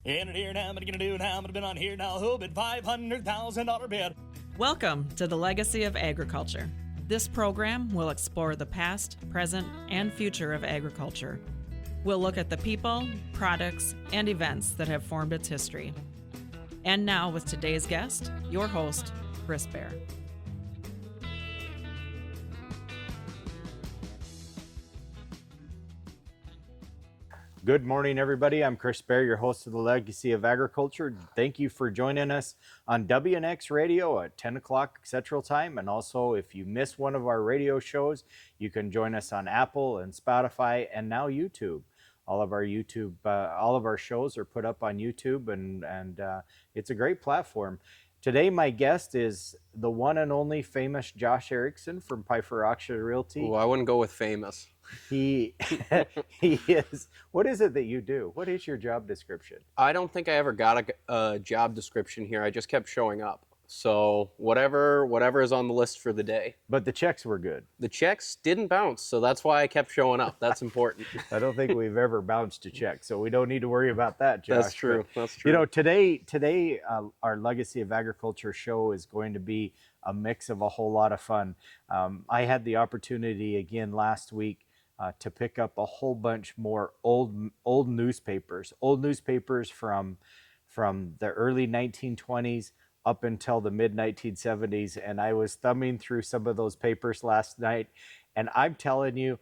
In it here now, what are you gonna do now? I'm gonna bid on here now. Who bid $500,000 bid? Welcome to the Legacy of Agriculture. This program will explore the past, present, and future of agriculture. We'll look at the people, products, and events that have formed its history. And now, with today's guest, your host, Chris Bair. Good morning, everybody. I'm Chris Bair, your host of the Legacy of Agriculture. Thank you for joining us on WNX Radio at 10 o'clock Central Time. And also, if you miss one of our radio shows, you can join us on Apple and Spotify and now YouTube. All of our shows are put up on YouTube, and it's a great platform. Today, my guest is the one and only famous Josh Erickson from Pifer Realty. Oh, I wouldn't go with famous. He is. What is it that you do? What is your job description? I don't think I ever got a job description here. I just kept showing up. So whatever is on the list for the day. But the checks were good. The checks didn't bounce, so that's why I kept showing up. That's important. I don't think we've ever bounced a check, so we don't need to worry about that, Josh. That's true. But, that's true. You know, today our Legacy of Agriculture show is going to be a mix of a whole lot of fun. I had the opportunity again last week to pick up a whole bunch more old newspapers from the early 1920s up until the mid 1970s, and I was thumbing through some of those papers last night, and I'm telling you,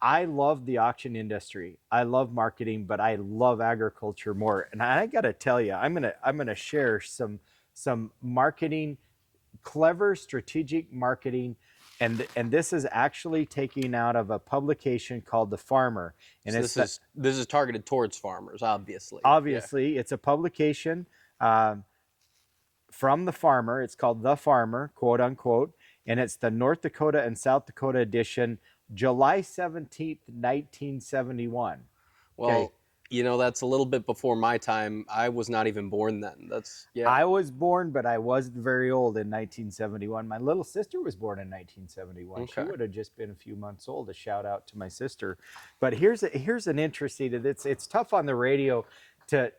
I love the auction industry. I love marketing, but I love agriculture more. And I got to tell you, I'm gonna share some marketing, clever strategic marketing. And this is actually taking out of a publication called The Farmer. And so this is targeted towards farmers, obviously. Obviously, yeah. It's a publication from The Farmer. It's called The Farmer, quote unquote, and it's the North Dakota and South Dakota edition, July 17th, 1971. Well, okay. You know, that's a little bit before my time. I was not even born then. I was born, but I wasn't very old in 1971. My little sister was born in 1971. Okay. She would have just been a few months old. A shout out to my sister. But here's an interesting. It's tough on the radio to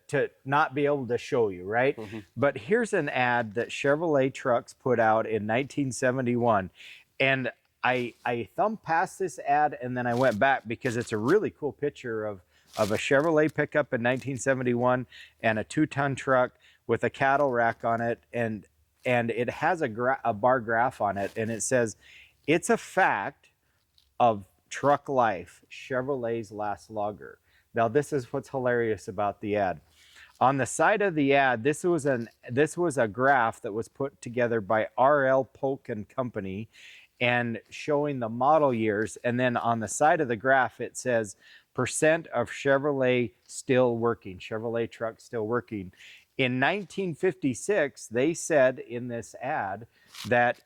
not be able to show you, right? Mm-hmm. But here's an ad that Chevrolet Trucks put out in 1971, and I thumbed past this ad and then I went back because it's a really cool picture of a Chevrolet pickup in 1971 and a 2-ton truck with a cattle rack on it, and it has a bar graph on it, and it says, "It's a fact of truck life, Chevrolet's last logger." Now, this is what's hilarious about the ad. On the side of the ad, this was a graph that was put together by R.L. Polk and Company, and showing the model years, and then on the side of the graph it says percent of Chevrolet still working, Chevrolet trucks still working. In 1956, they said in this ad that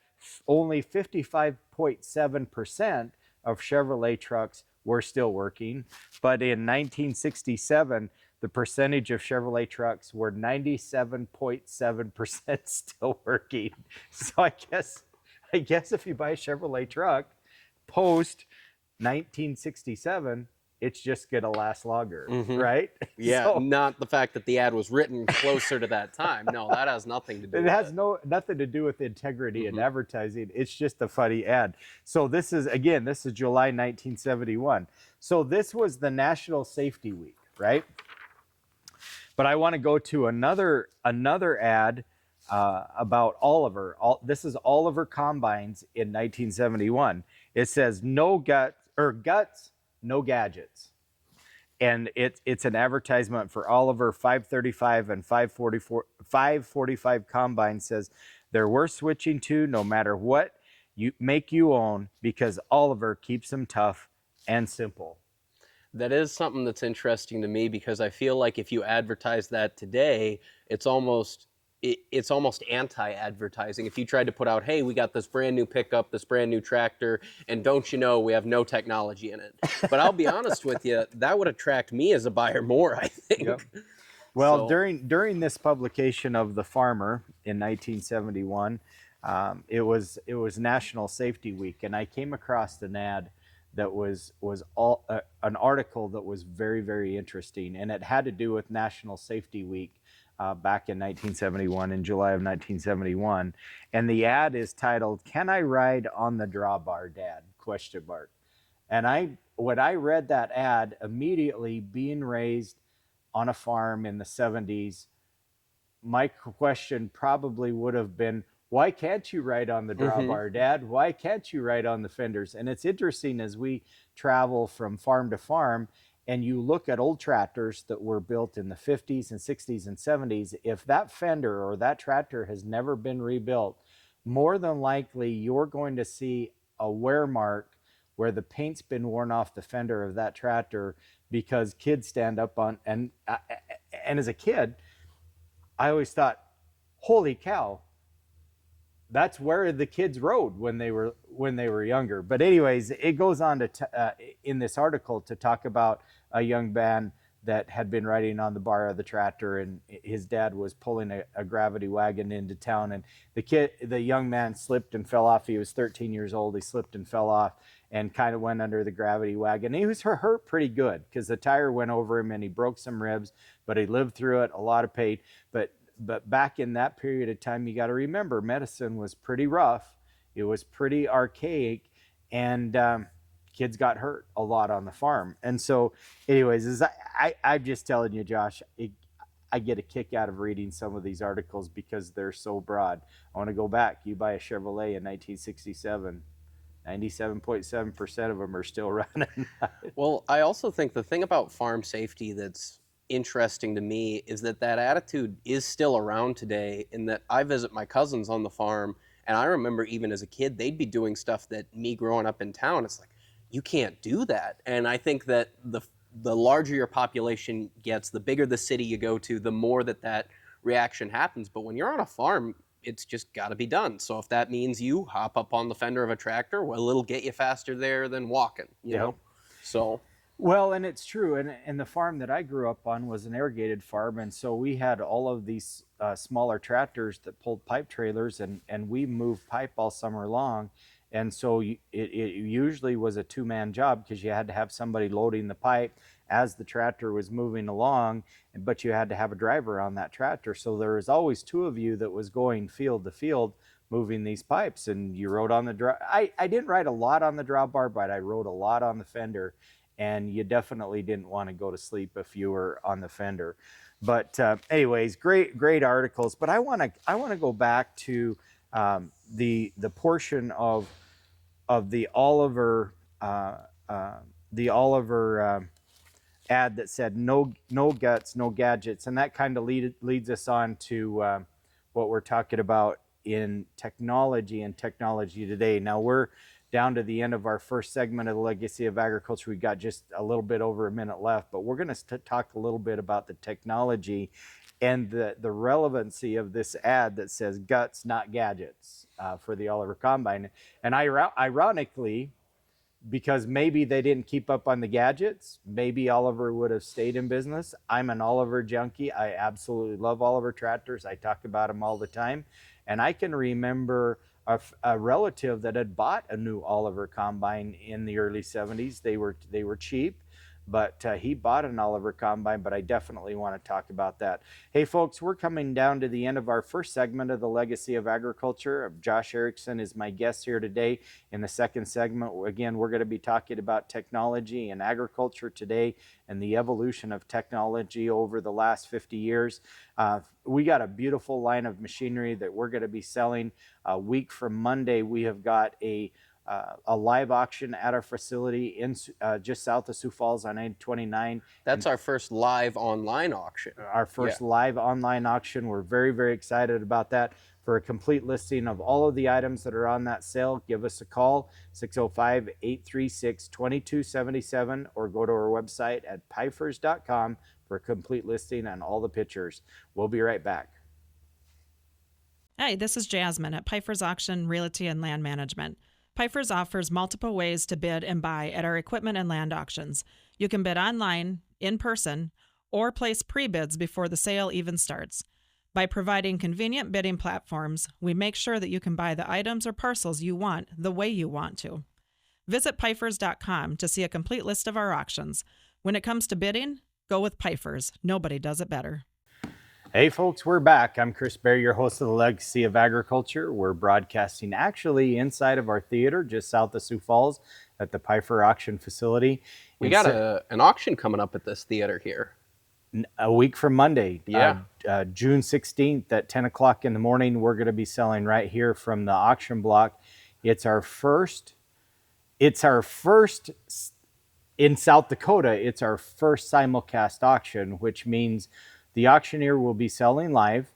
only 55.7% of Chevrolet trucks were still working, but in 1967, the percentage of Chevrolet trucks were 97.7% still working. So I guess if you buy a Chevrolet truck post 1967, it's just gonna last longer, mm-hmm. right? Yeah, so, not the fact that the ad was written closer to that time. No, that has nothing to do with it. It has nothing to do with integrity mm-hmm. in advertising. It's just a funny ad. So this is July 1971. So this was the National Safety Week, right? But I want to go to another ad about Oliver. This is Oliver Combines in 1971. It says no guts, no gadgets. And it's an advertisement for Oliver 535 and 545 Combine. Says they're worth switching to no matter what you own, because Oliver keeps them tough and simple. That is something that's interesting to me, because I feel like if you advertise that today, it's almost anti-advertising. If you tried to put out, hey, we got this brand new pickup, this brand new tractor, and don't you know we have no technology in it. But I'll be honest with you, that would attract me as a buyer more, I think. Yep. Well, during this publication of The Farmer in 1971, it was National Safety Week, and I came across an ad that was all an article that was very, very interesting, and it had to do with National Safety Week back in 1971, in July of 1971. And the ad is titled, "Can I Ride on the Drawbar, Dad?" Question mark. And when I read that ad, immediately being raised on a farm in the 70s, my question probably would have been, why can't you ride on the drawbar, Dad? Why can't you ride on the fenders? And it's interesting as we travel from farm to farm and you look at old tractors that were built in the 50s and 60s and 70s, if that fender or that tractor has never been rebuilt, more than likely you're going to see a wear mark where the paint's been worn off the fender of that tractor because kids stand up on, and as a kid, I always thought, holy cow, that's where the kids rode when they were younger. But anyways, it goes on to in this article to talk about a young man that had been riding on the bar of the tractor, and his dad was pulling a gravity wagon into town, and the young man slipped and fell off. He was 13 years old. He slipped and fell off and kind of went under the gravity wagon. He was hurt pretty good because the tire went over him and he broke some ribs, but he lived through it. A lot of pain. But back in that period of time, you got to remember, medicine was pretty rough. It was pretty archaic, and kids got hurt a lot on the farm. And so anyways, I'm just telling you, Josh, I get a kick out of reading some of these articles because they're so broad. I want to go back. You buy a Chevrolet in 1967, 97.7% of them are still running. Well, I also think the thing about farm safety that's interesting to me is that attitude is still around today, in that I visit my cousins on the farm, and I remember even as a kid, they'd be doing stuff that me growing up in town, it's like, you can't do that. And I think that the larger your population gets, the bigger the city you go to, the more that reaction happens. But when you're on a farm, it's just got to be done. So if that means you hop up on the fender of a tractor, well, it'll get you faster there than walking, you know? So... Well, and it's true. And the farm that I grew up on was an irrigated farm. And so we had all of these smaller tractors that pulled pipe trailers, and we moved pipe all summer long. And so it usually was a two-man job because you had to have somebody loading the pipe as the tractor was moving along, but you had to have a driver on that tractor. So there was always two of you that was going field to field moving these pipes. And you rode on the I didn't ride a lot on the drawbar, but I rode a lot on the fender. And you definitely didn't want to go to sleep if you were on the fender. But anyways, great articles. But I want to go back to the portion of the Oliver ad that said no guts, no gadgets, and that kind of leads us on to what we're talking about in technology and technology today. Now we're down to the end of our first segment of the Legacy of Agriculture. We got just a little bit over a minute left, but we're going to talk a little bit about the technology and the relevancy of this ad that says guts, not gadgets, for the Oliver Combine. And ironically, because maybe they didn't keep up on the gadgets, maybe Oliver would have stayed in business. I'm an Oliver junkie. I absolutely love Oliver tractors. I talk about them all the time. And I can remember a relative that had bought a new Oliver Combine in the early 70s. They were cheap, but he bought an Oliver Combine, but I definitely want to talk about that. Hey folks, we're coming down to the end of our first segment of the Legacy of Agriculture. Josh Erickson is my guest here today. In the second segment, again, we're going to be talking about technology and agriculture today and the evolution of technology over the last 50 years. We got a beautiful line of machinery that we're going to be selling. A week from Monday, we have got a live auction at our facility in just south of Sioux Falls on I-29. That's our first live online auction. Our first live online auction. We're very, very excited about that. For a complete listing of all of the items that are on that sale, give us a call, 605-836-2277, or go to our website at pifers.com for a complete listing and all the pictures. We'll be right back. Hi, this is Jasmine at Pifer's Auction, Realty, and Land Management. Pifer's offers multiple ways to bid and buy at our equipment and land auctions. You can bid online, in person, or place pre-bids before the sale even starts. By providing convenient bidding platforms, we make sure that you can buy the items or parcels you want the way you want to. Visit Pifers.com to see a complete list of our auctions. When it comes to bidding, go with Pifers. Nobody does it better. Hey folks, we're back. I'm Chris Bair, your host of the Legacy of Agriculture. We're broadcasting actually inside of our theater just south of Sioux Falls at the Pifer auction facility. We got an auction coming up at this theater here. A week from Monday, Yeah. June 16th at 10 o'clock in the morning, we're going to be selling right here from the auction block. It's our first in South Dakota. It's our first simulcast auction, which means the auctioneer will be selling live.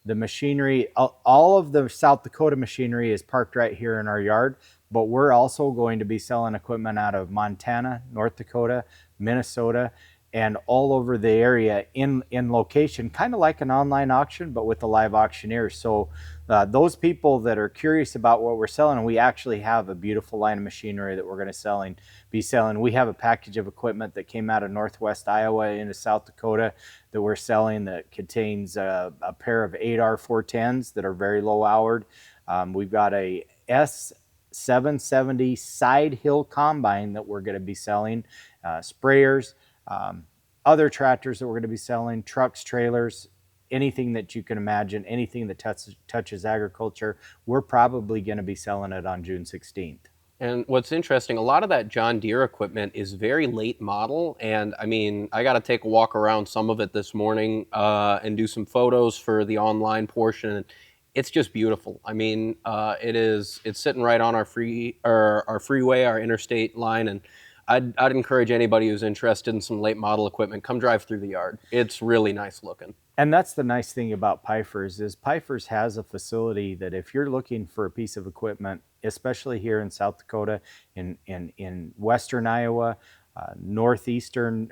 The machinery, all of the South Dakota machinery is parked right here in our yard, but we're also going to be selling equipment out of Montana, North Dakota, Minnesota, and all over the area in location, kind of like an online auction, but with a live auctioneer. So those people that are curious about what we're selling, we actually have a beautiful line of machinery that we're going to be selling. We have a package of equipment that came out of Northwest Iowa into South Dakota that we're selling that contains a pair of 8R410s that are very low houred. We've got a S770 side hill combine that we're going to be selling, sprayers, other tractors that we're going to be selling, trucks, trailers, anything that you can imagine, anything that touches agriculture. We're probably going to be selling it on June 16th. And what's interesting, a lot of that John Deere equipment is very late model. And I mean, I got to take a walk around some of it this morning and do some photos for the online portion. It's just beautiful. I mean, it's sitting right on our freeway, our interstate line. And I'd encourage anybody who's interested in some late model equipment, come drive through the yard. It's really nice looking. And that's the nice thing about Pifers is Pifers has a facility that if you're looking for a piece of equipment, especially here in South Dakota, in western Iowa, northeastern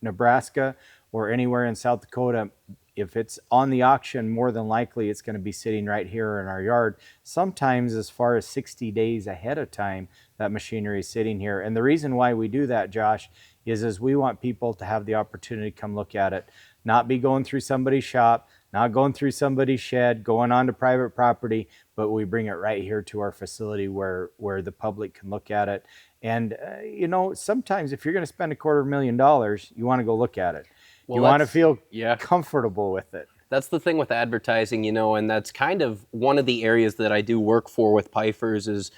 Nebraska, or anywhere in South Dakota, if it's on the auction, more than likely it's going to be sitting right here in our yard. Sometimes as far as 60 days ahead of time, that machinery is sitting here. And the reason why we do that, Josh, is we want people to have the opportunity to come look at it, not be going through somebody's shop, not going through somebody's shed, going onto private property, but we bring it right here to our facility where the public can look at it. And, sometimes if you're going to spend $250,000, you want to go look at it. Well, you want to feel comfortable with it. That's the thing with advertising, and that's kind of one of the areas that I do work for with Pifers is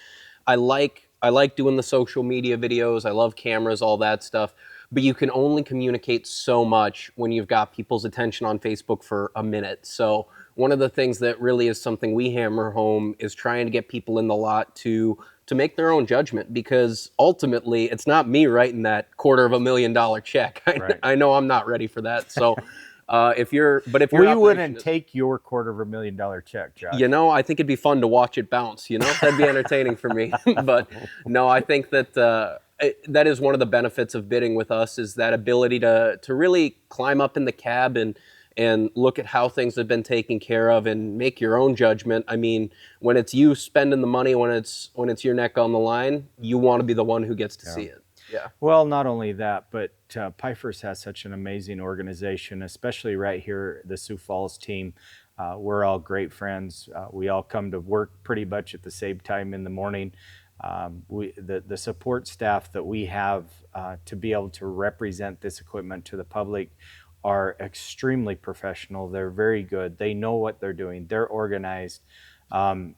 I like doing the social media videos. I love cameras, all that stuff. But you can only communicate so much when you've got people's attention on Facebook for a minute. So one of the things that really is something we hammer home is trying to get people in the lot to make their own judgment, because ultimately it's not me writing that $250,000 check. Right. I know I'm not ready for that. So we wouldn't take your $250,000 check, Josh. I think it'd be fun to watch it bounce. That'd be entertaining for me. But no, I think that that is one of the benefits of bidding with us, is that ability to really climb up in the cab and look at how things have been taken care of and make your own judgment. I mean, when it's you spending the money, when it's your neck on the line, you want to be the one who gets to see it. Yeah. Well, not only that, but Pifers has such an amazing organization, especially right here, the Sioux Falls team. We're all great friends. We all come to work pretty much at the same time in the morning. The support staff that we have to be able to represent this equipment to the public are extremely professional. They're very good. They know what they're doing. They're organized.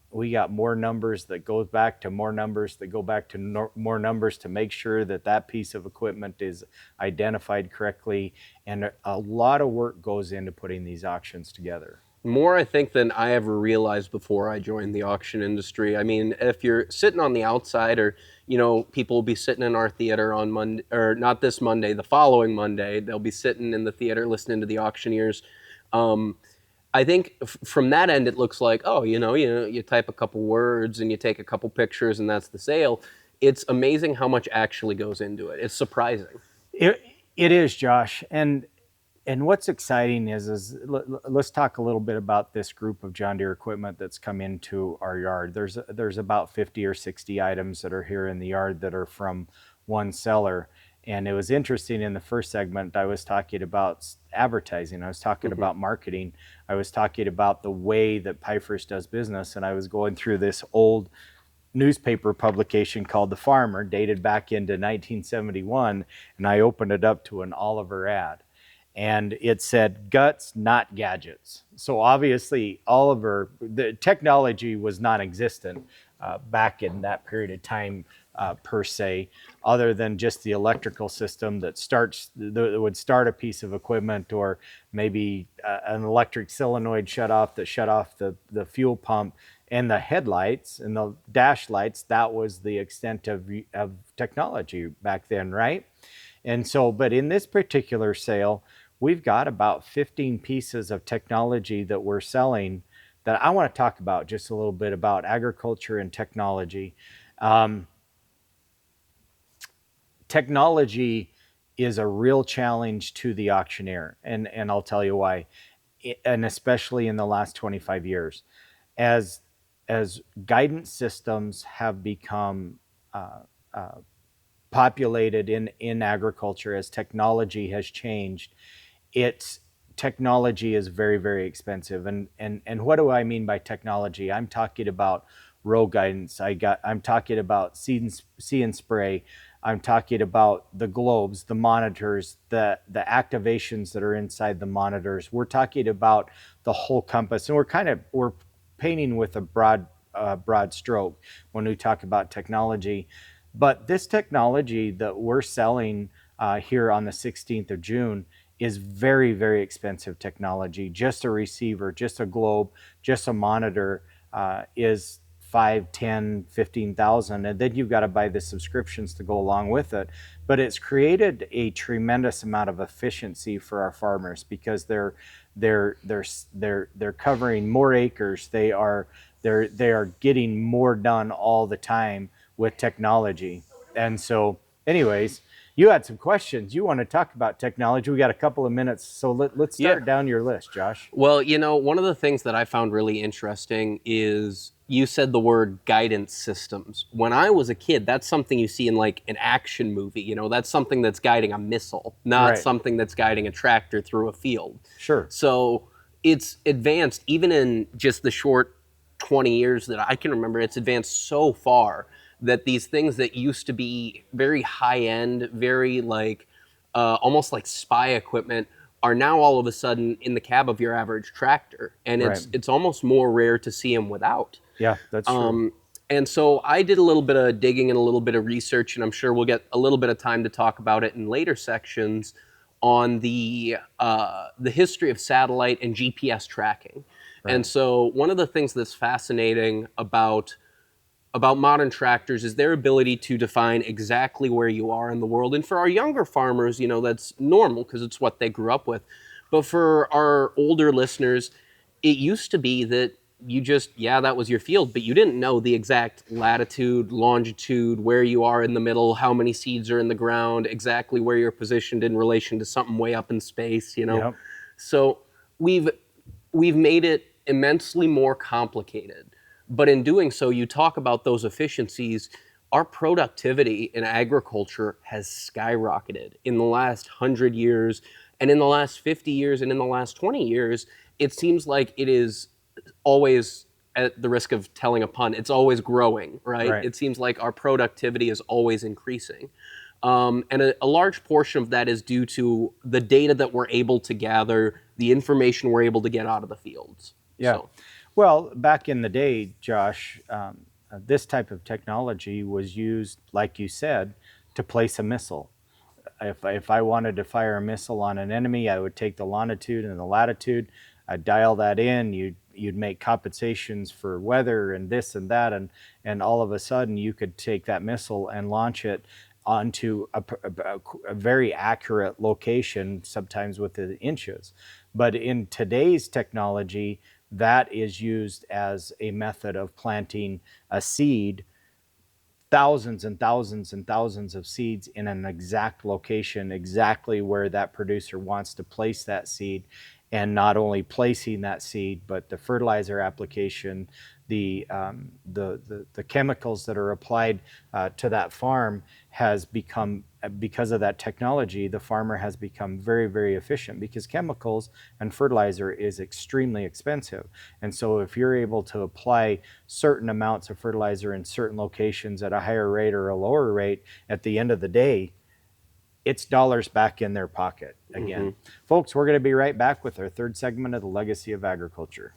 We got more numbers that goes back to more numbers that go back to more numbers to make sure that piece of equipment is identified correctly. And a lot of work goes into putting these auctions together. More, I think, than I ever realized before I joined the auction industry. I mean, if you're sitting on the outside, or, people will be sitting in our theater on Monday, or not this Monday, the following Monday, they'll be sitting in the theater listening to the auctioneers. I think from that end, it looks like, you type a couple words and you take a couple pictures and that's the sale. It's amazing how much actually goes into it. It's surprising. It is, Josh. And what's exciting is let's talk a little bit about this group of John Deere equipment that's come into our yard. There's about 50 or 60 items that are here in the yard that are from one seller. And it was interesting, in the first segment, I was talking about advertising. I was talking about marketing. I was talking about the way that Pifer's does business. And I was going through this old newspaper publication called The Farmer, dated back into 1971. And I opened it up to an Oliver ad. And it said, guts, not gadgets. So obviously, Oliver, the technology was non-existent back in that period of time, per se, other than just the electrical system that would start a piece of equipment, or maybe an electric solenoid shut off the fuel pump, and the headlights and the dash lights. That was the extent of technology back then, right? And so, but in this particular sale, we've got about 15 pieces of technology that we're selling that I want to talk about just a little bit about agriculture and technology. Technology is a real challenge to the auctioneer, and I'll tell you why, and especially in the last 25 years. As guidance systems have become populated in agriculture, as technology has changed, technology is very, very expensive. And what do I mean by technology? I'm talking about row guidance. I'm talking about see and spray. I'm talking about the globes, the monitors, the activations that are inside the monitors. We're talking about the whole compass, and we're painting with a broad stroke when we talk about technology. But this technology that we're selling here on the 16th of June is very, very expensive technology. Just a receiver, just a globe, just a monitor is 5, 10, 15,000, and then you've got to buy the subscriptions to go along with it. But it's created a tremendous amount of efficiency for our farmers, because they're covering more acres. They are getting more done all the time with technology. And so, anyways, you had some questions. You want to talk about technology. We got a couple of minutes, so let's start down your list, Josh. Well, one of the things that I found really interesting is you said the word guidance systems. When I was a kid, that's something you see in like an action movie. That's something that's guiding a missile, not something that's guiding a tractor through a field. Sure. So it's advanced, even in just the short 20 years that I can remember, it's advanced so far that these things that used to be very high-end, very like almost like spy equipment, are now all of a sudden in the cab of your average tractor, and it's almost more rare to see them without. Yeah, that's true. And so I did a little bit of digging and a little bit of research, and I'm sure we'll get a little bit of time to talk about it in later sections on the history of satellite and GPS tracking. And so one of the things that's fascinating about modern tractors is their ability to define exactly where you are in the world. And for our younger farmers, that's normal because it's what they grew up with. But for our older listeners, it used to be that you just, that was your field, but you didn't know the exact latitude, longitude, where you are in the middle, how many seeds are in the ground, exactly where you're positioned in relation to something way up in space, Yep. So we've made it immensely more complicated. But in doing so, you talk about those efficiencies. Our productivity in agriculture has skyrocketed in the last 100 years, and in the last 50 years, and in the last 20 years, it seems like it is always, at the risk of telling a pun, it's always growing, right? It seems like our productivity is always increasing. And a large portion of that is due to the data that we're able to gather, the information we're able to get out of the fields. Yeah. So. Well, back in the day, Josh, this type of technology was used, like you said, to place a missile. If I wanted to fire a missile on an enemy, I would take the longitude and the latitude. I'd dial that in. You'd make compensations for weather and this and that, and all of a sudden you could take that missile and launch it onto a very accurate location, sometimes within inches. But in today's technology, that is used as a method of planting a seed, thousands and thousands and thousands of seeds in an exact location, exactly where that producer wants to place that seed. and not only placing that seed, but the fertilizer application, the chemicals that are applied to that farm has become, because of that technology, the farmer has become very, very efficient, because chemicals and fertilizer is extremely expensive. And so if you're able to apply certain amounts of fertilizer in certain locations at a higher rate or a lower rate, at the end of the day, it's dollars back in their pocket again. Folks, we're going to be right back with our third segment of the Legacy of Agriculture.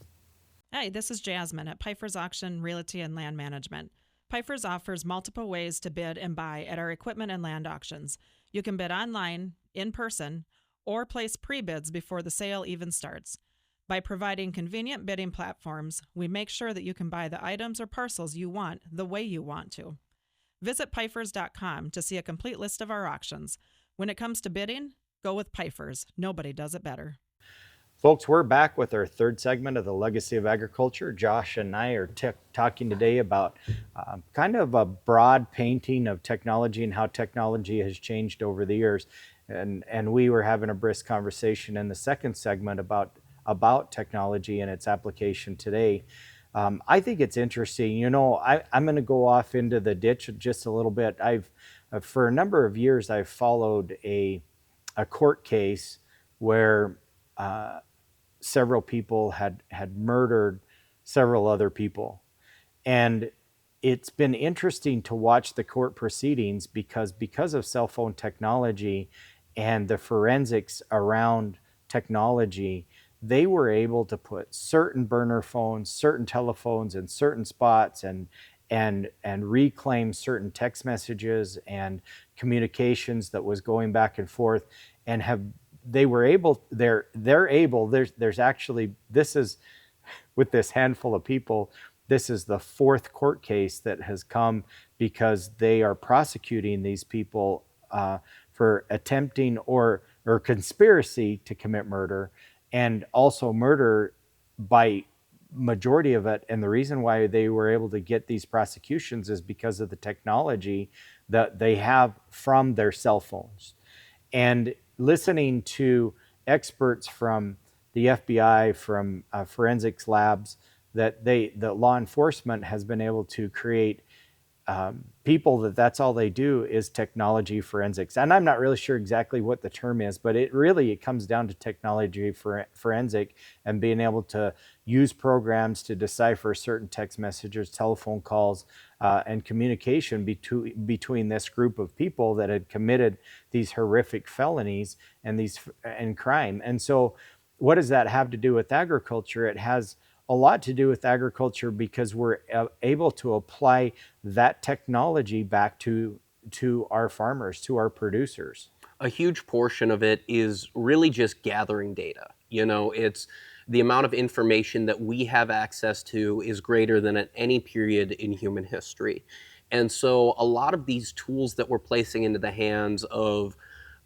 Hey, this is Jasmine at Pifer's Auction, Realty, and Land Management. Pifer's offers multiple ways to bid and buy at our equipment and land auctions. You can bid online, in person, or place pre-bids before the sale even starts. By providing convenient bidding platforms, we make sure that you can buy the items or parcels you want the way you want to. Visit pifers.com to see a complete list of our auctions. When it comes to bidding, go with Pifer's. Nobody does it better. Folks, we're back with our third segment of the Legacy of Agriculture. Josh and I are talking today about kind of a broad painting of technology and how technology has changed over the years. And we were having a brisk conversation in the second segment about technology and its application today. I think it's interesting. You know, I'm going to go off into the ditch just a little bit. For a number of years, I've followed a court case where several people had murdered several other people. And it's been interesting to watch the court proceedings because of cell phone technology and the forensics around technology, they were able to put certain burner phones, certain telephones in certain spots and reclaim certain text messages and communications that was going back and forth, and there's actually, this is, with this handful of people, this is the fourth court case that has come because they are prosecuting these people for attempting or conspiracy to commit murder, and also murder by majority of it. And the reason why they were able to get these prosecutions is because of the technology that they have from their cell phones. And listening to experts from the FBI, from forensics labs, that law enforcement has been able to create people that's all they do is technology forensics. And I'm not really sure exactly what the term is, but it comes down to technology forensic and being able to use programs to decipher certain text messages, telephone calls, and communication between this group of people that had committed these horrific felonies and crime. And so what does that have to do with agriculture? It has a lot to do with agriculture because we're able to apply that technology back to our farmers, to our producers. A huge portion of it is really just gathering data. You know, it's the amount of information that we have access to is greater than at any period in human history. And so a lot of these tools that we're placing into the hands of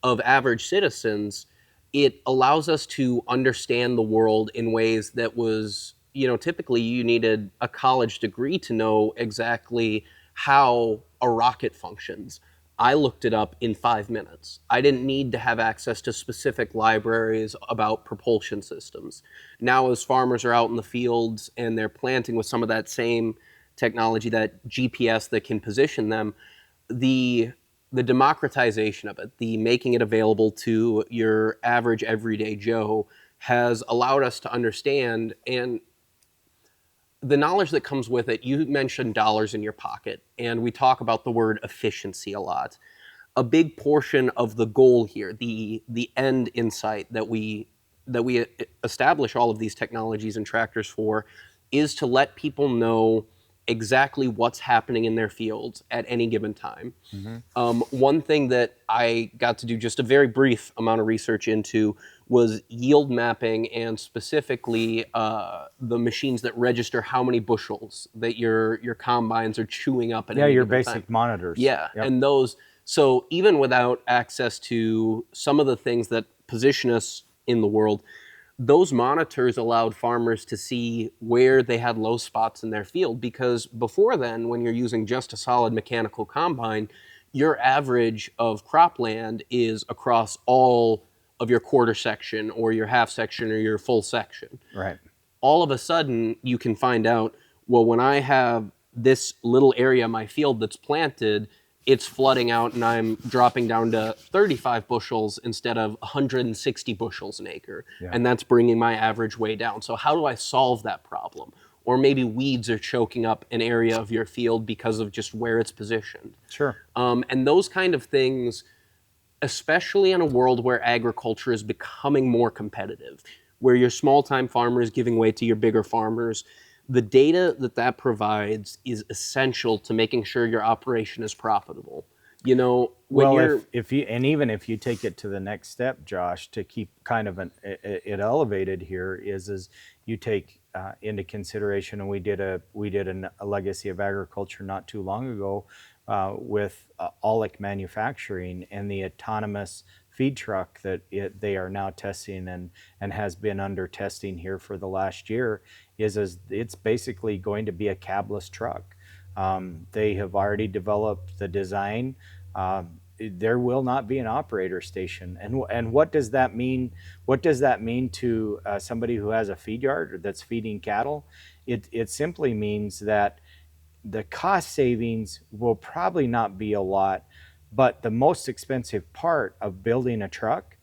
average citizens, it allows us to understand the world in ways that was, you know, typically you needed a college degree to know exactly how a rocket functions. I looked it up in 5 minutes. I didn't need to have access to specific libraries about propulsion systems. Now, as farmers are out in the fields and they're planting with some of that same technology, that GPS that can position them, the democratization of it, the making it available to your average everyday Joe has allowed us to understand, and the knowledge that comes with it. You mentioned dollars in your pocket, and we talk about the word efficiency a lot. A big portion of the goal here, the end insight that we establish all of these technologies and tractors for, is to let people know exactly what's happening in their fields at any given time. One thing that I got to do just a very brief amount of research into was yield mapping, and specifically the machines that register how many bushels that your combines are chewing up at any your given basic time. monitors. Yeah, Yep. and those, so even without access to some of the things that position us in the world, those monitors allowed farmers to see where they had low spots in their field, because before then, when you're using just a solid mechanical combine, your average of cropland is across all of your quarter section or your half section or your full section. Right. All of a sudden, you can find out, well, when I have this little area of my field that's planted, it's flooding out and I'm dropping down to 35 bushels instead of 160 bushels an acre. Yeah. And that's bringing my average way down. So how do I solve that problem? Or maybe weeds are choking up an area of your field because of just where it's positioned. Sure. And those kind of things, especially in a world where agriculture is becoming more competitive, where your small-time farmer is giving way to your bigger farmers, the data that provides is essential to making sure your operation is profitable. You know, when if you, and even if you take it to the next step, Josh, to keep kind of it elevated here is you take into consideration, and we did a legacy of agriculture not too long ago with Aulick Manufacturing and the autonomous feed truck that they are now testing and has been under testing here for the last year is it's basically going to be a cabless truck. They have already developed the design. There will not be an operator station. And what does that mean? What does that mean to somebody who has a feed yard or that's feeding cattle? It simply means that the cost savings will probably not be a lot, but the most expensive part of building a truck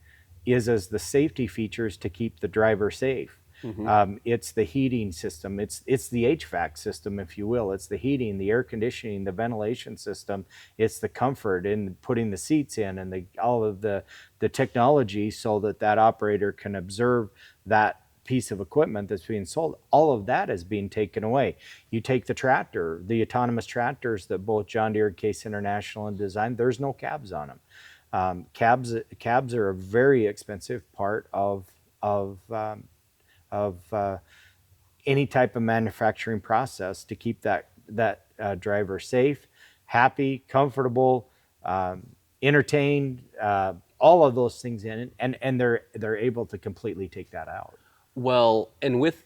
is the safety features to keep the driver safe. Mm-hmm. It's the heating system. It's the HVAC system, if you will. It's the heating, the air conditioning, the ventilation system. It's the comfort in putting the seats in and all of the technology so that operator can observe that piece of equipment that's being sold. All of that is being taken away. You take the tractor, the autonomous tractors that both John Deere and Case International have designed, there's no cabs on them. Cabs are a very expensive part of any type of manufacturing process to keep that driver safe, happy, comfortable, entertained, all of those things in it, and they're able to completely take that out. Well, and with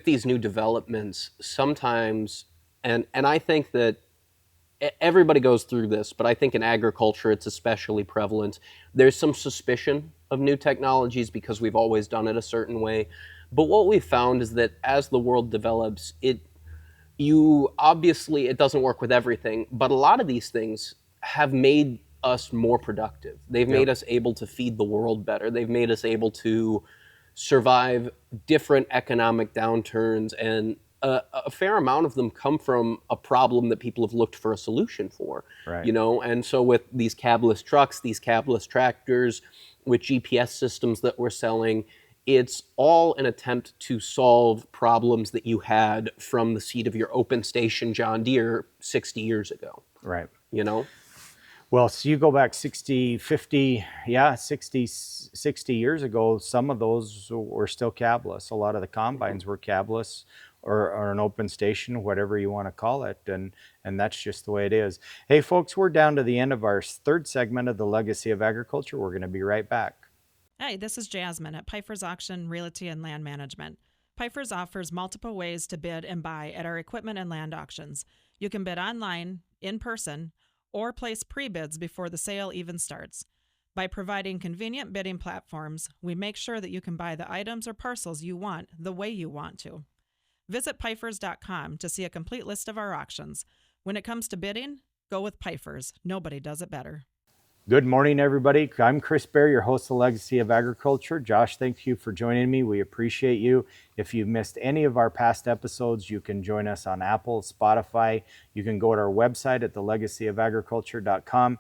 these new developments, sometimes, and I think that everybody goes through this, but I think in agriculture it's especially prevalent. There's some suspicion of new technologies because we've always done it a certain way. But what we've found is that as the world develops, it doesn't work with everything, but a lot of these things have made us more productive. They've made us able to feed the world better. They've made us able to survive different economic downturns, and a fair amount of them come from a problem that people have looked for a solution for. Right. You know, and so with these cabless trucks, these cabless tractors, with GPS systems that we're selling, it's all an attempt to solve problems that you had from the seat of your open station John Deere 60 years ago. Right. You know? Well, so you go back 60 years ago, some of those were still cabless. A lot of the combines were cabless or an open station, whatever you want to call it. And that's just the way it is. Hey, folks, we're down to the end of our third segment of the Legacy of Agriculture. We're going to be right back. Hi, this is Jasmine at Pifer's Auction, Realty, and Land Management. Pifer's offers multiple ways to bid and buy at our equipment and land auctions. You can bid online, in person, or place pre-bids before the sale even starts. By providing convenient bidding platforms, we make sure that you can buy the items or parcels you want the way you want to. Visit Pifers.com to see a complete list of our auctions. When it comes to bidding, go with Pifers. Nobody does it better. Good morning, everybody. I'm Chris Bair, your host of Legacy of Agriculture. Josh, thank you for joining me. We appreciate you. If you've missed any of our past episodes, you can join us on Apple, Spotify. You can go to our website at thelegacyofagriculture.com.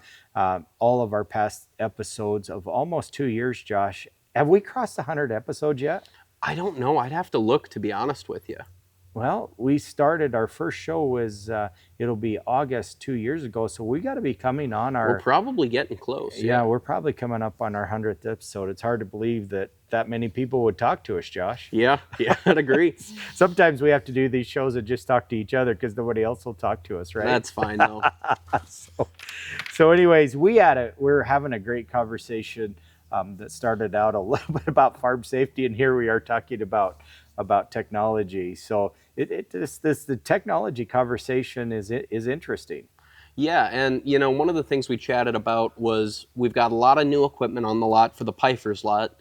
All of our past episodes of almost 2 years, Josh. Have we crossed 100 episodes yet? I don't know. I'd have to look, to be honest with you. Well, we started, our first show was, it'll be August 2 years ago, so we got to be coming on our... We're probably getting close. Yeah, we're probably coming up on our 100th episode. It's hard to believe that many people would talk to us, Josh. Yeah, I'd agree. Sometimes we have to do these shows and just talk to each other because nobody else will talk to us, right? That's fine, though. So anyways, we're having a great conversation that started out a little bit about farm safety, and here we are talking about technology. So the technology conversation is interesting. Yeah, and one of the things we chatted about was we've got a lot of new equipment on the lot for the Pifer's lot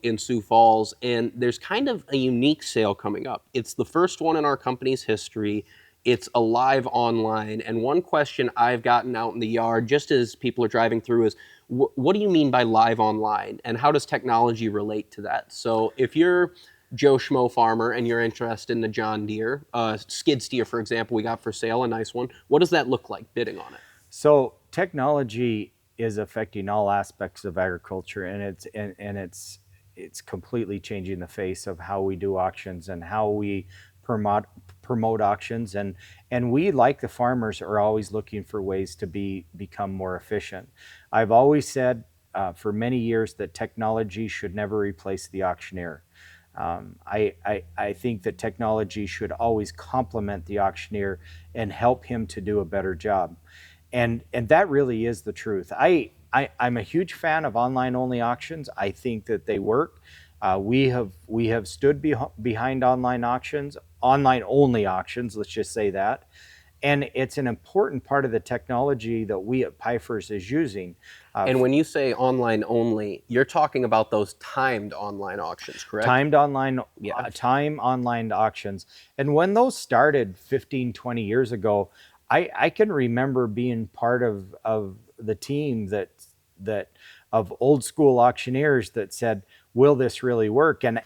in Sioux Falls, and there's kind of a unique sale coming up. It's the first one in our company's history. It's a live online, and one question I've gotten out in the yard just as people are driving through is, what do you mean by live online, and how does technology relate to that? So if you're Joe Schmo farmer and you're interested in the John Deere skid steer, for example, we got for sale, a nice one. What does that look like bidding on it? So technology is affecting all aspects of agriculture, and it's completely changing the face of how we do auctions and how we promote auctions, and we, like the farmers, are always looking for ways to become more efficient. I've always said for many years that technology should never replace the auctioneer. I think that technology should always complement the auctioneer and help him to do a better job. And that really is the truth. I'm a huge fan of online only auctions. I think that they work. We have stood behind online only auctions, let's just say that. And it's an important part of the technology that we at Pifer's is using. And when you say online only, you're talking about those timed online auctions, correct? Timed online, time online auctions. And when those started 15, 20 years ago, I can remember being part of the team that of old school auctioneers that said, will this really work? And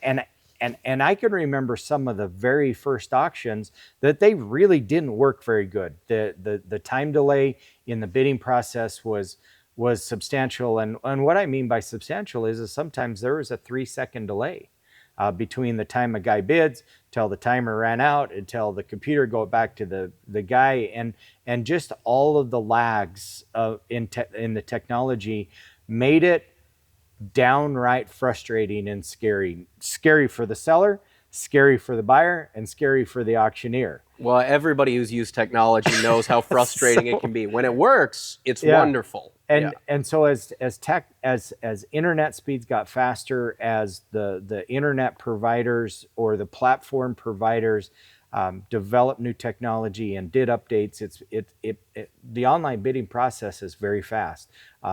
I can remember some of the very first auctions that they really didn't work very good. The time delay in the bidding process was substantial. And what I mean by substantial is sometimes there was a 3-second delay between the time a guy bids till the timer ran out until the computer go back to the guy, and just all of the lags in the technology made it downright frustrating and scary for the seller, scary for the buyer, and scary for the auctioneer. Well, everybody who's used technology knows how frustrating it can be. When it works, it's wonderful. And so as internet speeds got faster, as the internet providers or the platform providers developed new technology and did updates, the online bidding process is very fast,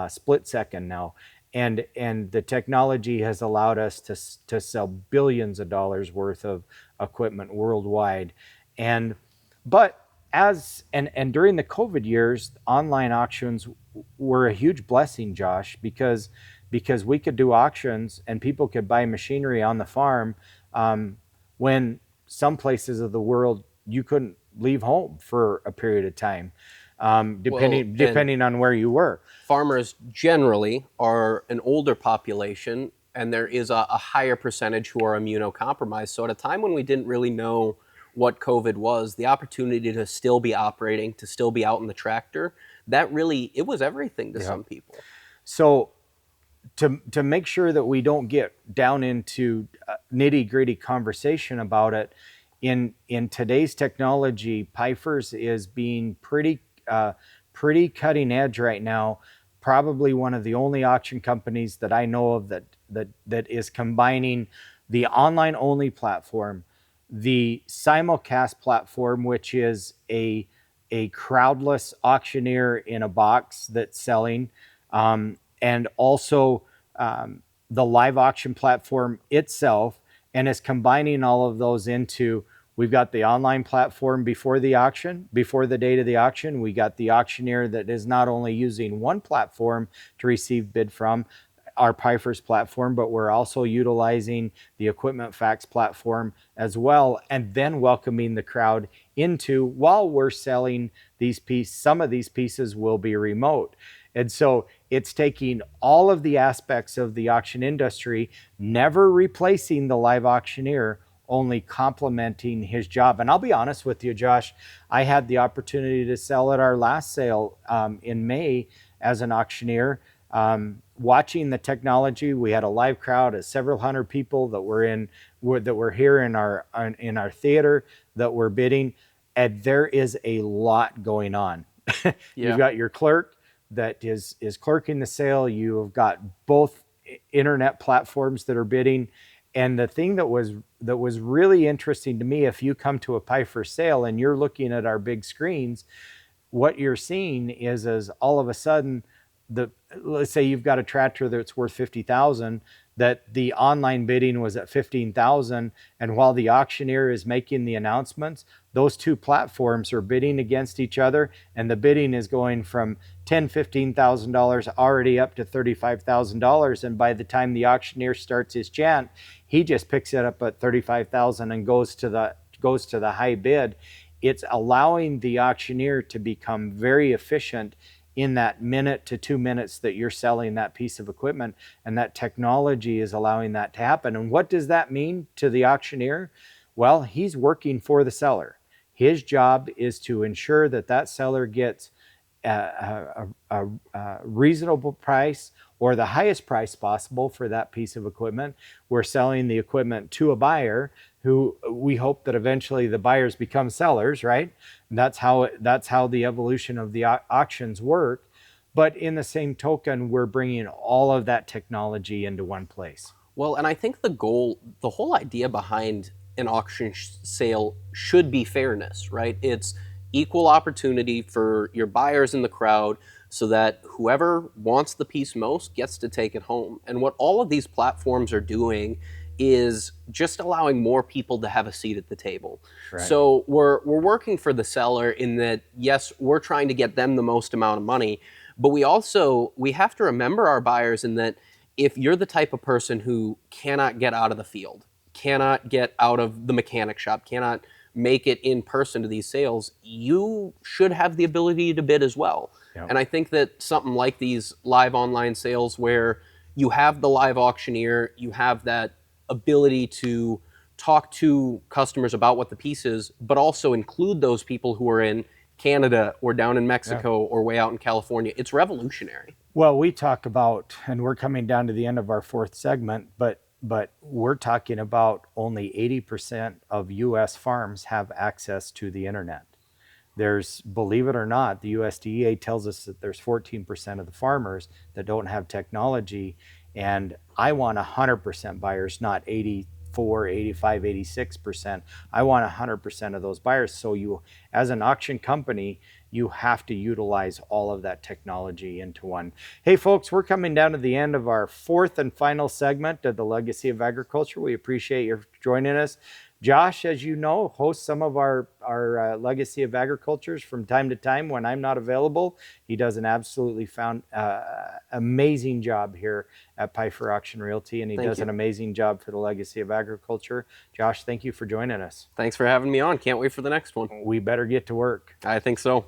split second now. And the technology has allowed us to sell billions of dollars worth of equipment worldwide. But during the COVID years, online auctions were a huge blessing, Josh, because we could do auctions and people could buy machinery on the farm when some places of the world you couldn't leave home for a period of time, depending on where you were. Farmers generally are an older population, and there is a higher percentage who are immunocompromised. So at a time when we didn't really know what COVID was, the opportunity to still be operating, to still be out in the tractor, it was everything to some people. So to make sure that we don't get down into nitty-gritty conversation about it, in today's technology, Pifer's is being pretty cutting edge right now. Probably one of the only auction companies that I know of that is combining the online only platform, the simulcast platform, which is a crowdless auctioneer in a box that's selling, and also the live auction platform itself, and is combining all of those into, we've got the online platform before the auction, before the date of the auction. We got the auctioneer that is not only using one platform to receive bid from, our Pifer's platform, but we're also utilizing the Equipment Facts platform as well, and then welcoming the crowd into, while we're selling these pieces, some of these pieces will be remote. And so it's taking all of the aspects of the auction industry, never replacing the live auctioneer, only complementing his job. And I'll be honest with you, Josh, I had the opportunity to sell at our last sale in May as an auctioneer. Watching the technology, we had a live crowd of several hundred people that were here in our theater that were bidding, and there is a lot going on. You've got your clerk that is clerking the sale. You've got both internet platforms that are bidding, and the thing that was really interesting to me, if you come to a Pifer sale and you're looking at our big screens, what you're seeing is all of a sudden, let's say you've got a tractor that's worth $50,000, that the online bidding was at $15,000, and while the auctioneer is making the announcements, those two platforms are bidding against each other, and the bidding is going from $10,000–$15,000 already up to $35,000. And by the time the auctioneer starts his chant, he just picks it up at $35,000 and goes to the high bid. It's allowing the auctioneer to become very efficient in that minute to 2 minutes that you're selling that piece of equipment, and that technology is allowing that to happen. And what does that mean to the auctioneer? Well, he's working for the seller. His job is to ensure that that seller gets a reasonable price, or the highest price possible for that piece of equipment. We're selling the equipment to a buyer, who we hope that eventually the buyers become sellers, right? And that's how the evolution of the auctions work. But in the same token, we're bringing all of that technology into one place. Well, and I think the whole idea behind an auction sale should be fairness, right? It's equal opportunity for your buyers in the crowd, so that whoever wants the piece most gets to take it home. And what all of these platforms are doing is just allowing more people to have a seat at the table. Right. So we're working for the seller in that, yes, we're trying to get them the most amount of money, but we have to remember our buyers in that if you're the type of person who cannot get out of the field, cannot get out of the mechanic shop, cannot make it in person to these sales, you should have the ability to bid as well. Yep. And I think that something like these live online sales, where you have the live auctioneer, you have that ability to talk to customers about what the piece is, but also include those people who are in Canada or down in Mexico or way out in California. It's revolutionary. Well, we talk about, and we're coming down to the end of our fourth segment, but we're talking about only 80% of U.S. farms have access to the internet. There's, believe it or not, the USDA tells us that there's 14% of the farmers that don't have technology, and I want 100% buyers, not 84, 85, 86%. I want 100% of those buyers. So you, as an auction company, you have to utilize all of that technology into one. Hey folks, we're coming down to the end of our fourth and final segment of the Legacy of Agriculture. We appreciate you joining us. Josh, as you know, hosts some of our Legacy of Agricultures from time to time when I'm not available. He does an absolutely amazing job here at Pifer Auction Realty, and he does an amazing job for the Legacy of Agriculture. Josh, thank you for joining us. Thanks for having me on. Can't wait for the next one. We better get to work. I think so.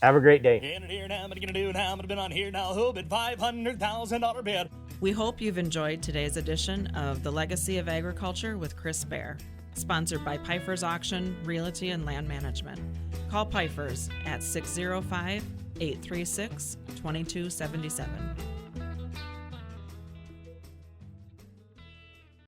Have a great day. In it here now, what are you gonna do now? I'm gonna bid on here now. Who bid $500,000 bid? We hope you've enjoyed today's edition of the Legacy of Agriculture with Chris Bair, sponsored by Pifer's Auction, Realty, and Land Management. Call Pifer's at 605-836-2277.